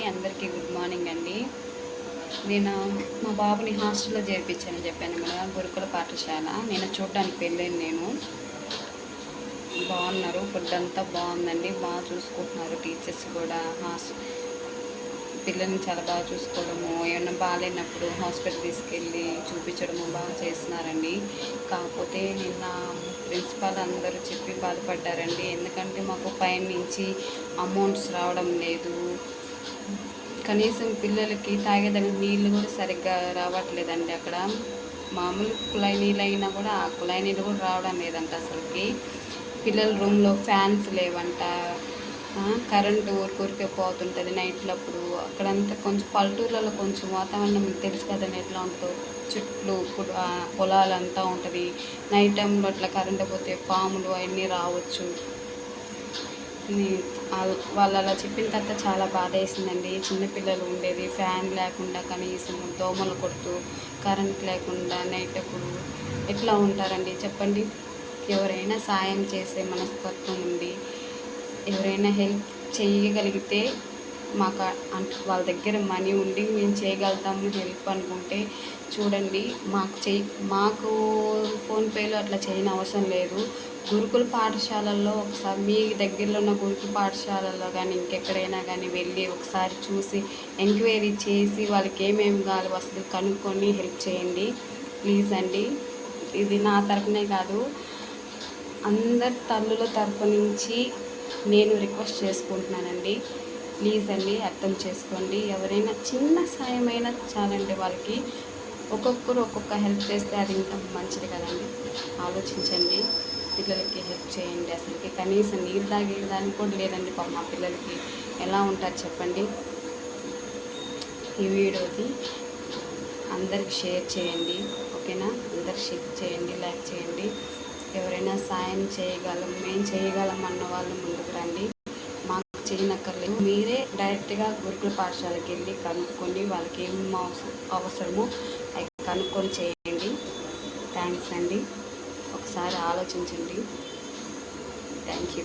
అందరికీ good morning అండి. నేను మా బాబుని హాస్టల్లో చేర్పించానని చెప్పాను కదా, గురుకుల పాఠశాల. నేను చూడడానికి వెళ్ళాను. బాగున్నారు, ఫుడ్ అంతా బాగుందండి, బాగా చూసుకుంటున్నారు టీచర్స్ కూడా. పిల్లల్ని చాలా బాగా చూసుకోవడము, ఏమన్నా బాగాలేనప్పుడు హాస్పిటల్ తీసుకెళ్ళి చూపించడము బాగా చేస్తున్నారండి. కాకపోతే నిన్న ప్రిన్సిపాల్ అందరూ చెప్పి బాధపడ్డారండి. ఎందుకంటే మాకు పైన నుంచి అమౌంట్స్ రావడం లేదు, కనీసం పిల్లలకి తాగేదానికి నీళ్ళు కూడా సరిగ్గా రావట్లేదండి. అక్కడ మామూలు కుళాయి నీళ్ళు అయినా కూడా ఆ కుళాయి నీళ్ళు కూడా రావడం లేదంట అసలుకి. పిల్లల రూమ్లో ఫ్యాన్స్ లేవంట, కరెంటు ఊరికే పోతుంటుంది నైట్లప్పుడు. అక్కడంతా కొంచెం పల్లెటూర్లలో కొంచెం వాతావరణం మీకు తెలుసు కదండి ఎట్లా ఉంటుందో, చుట్లు పొలాలంతా ఉంటుంది. నైట్ టైంలో అట్లా కరెంటు పోతే పాములు అవన్నీ రావచ్చు. వాళ్ళు అలా చెప్పిన తర్వాత చాలా బాధ వేసిందండి. చిన్నపిల్లలు ఉండేది, ఫ్యాన్ లేకుండా కనీసం దోమలు కొడుతూ, కరెంట్ లేకుండా నైట్ అప్పుడు ఎట్లా ఉంటారండి చెప్పండి. ఎవరైనా సాయం చేసే మనస్తత్వం ఉండి ఎవరైనా హెల్ప్ చేయగలిగితే మాకు వాళ్ళ దగ్గర మనీ ఉండి మేము చేయగలుగుతాము హెల్ప్ అనుకుంటే చూడండి. మాకు ఫోన్పేలో అట్లా చేయని అవసరం లేదు. గురుకుల పాఠశాలల్లో ఒకసారి మీ దగ్గరలో ఉన్న గురుకుల పాఠశాలల్లో కానీ ఇంకెక్కడైనా కానీ వెళ్ళి ఒకసారి చూసి ఎంక్వైరీ చేసి వాళ్ళకి ఏమేమి కావాలి వసతులు కనుక్కొని హెల్ప్ చేయండి ప్లీజ్ అండి. ఇది నా తరపునే కాదు, అందరి తల్లుల తరపు నుంచి నేను రిక్వెస్ట్ చేసుకుంటున్నానండి. ప్లీజ్ అండి, అర్థం చేసుకోండి. ఎవరైనా చిన్న సాయమైనా చాలండి. వాళ్ళకి ఒక్కొక్కరు ఒక్కొక్క హెల్ప్ చేస్తే అది ఇంకా మంచిది కదండి. ఆలోచించండి, పిల్లలకి హెల్ప్ చేయండి. అసలుకి కనీసం నీళ్ళు తాగేదానికి కూడా లేదండి పాపం మా పిల్లలకి. ఎలా ఉంటారు చెప్పండి. ఈ వీడియోని అందరికి షేర్ చేయండి, ఓకేనా? అందరికి షేర్ చేయండి, లైక్ చేయండి. ఎవరైనా సాయం మేము చేయగలం అన్న వాళ్ళు ముందుకు రండి. మాకు చేయనక్కర్లేదు, మీరే డైరెక్ట్గా గురుకుల పాఠశాలకు వెళ్ళి కనుక్కొని వాళ్ళకి ఏం అవసరమో అవి కనుక్కొని చేయండి. థ్యాంక్స్ అండి. ఒకసారి ఆలోచించండి. Thank you.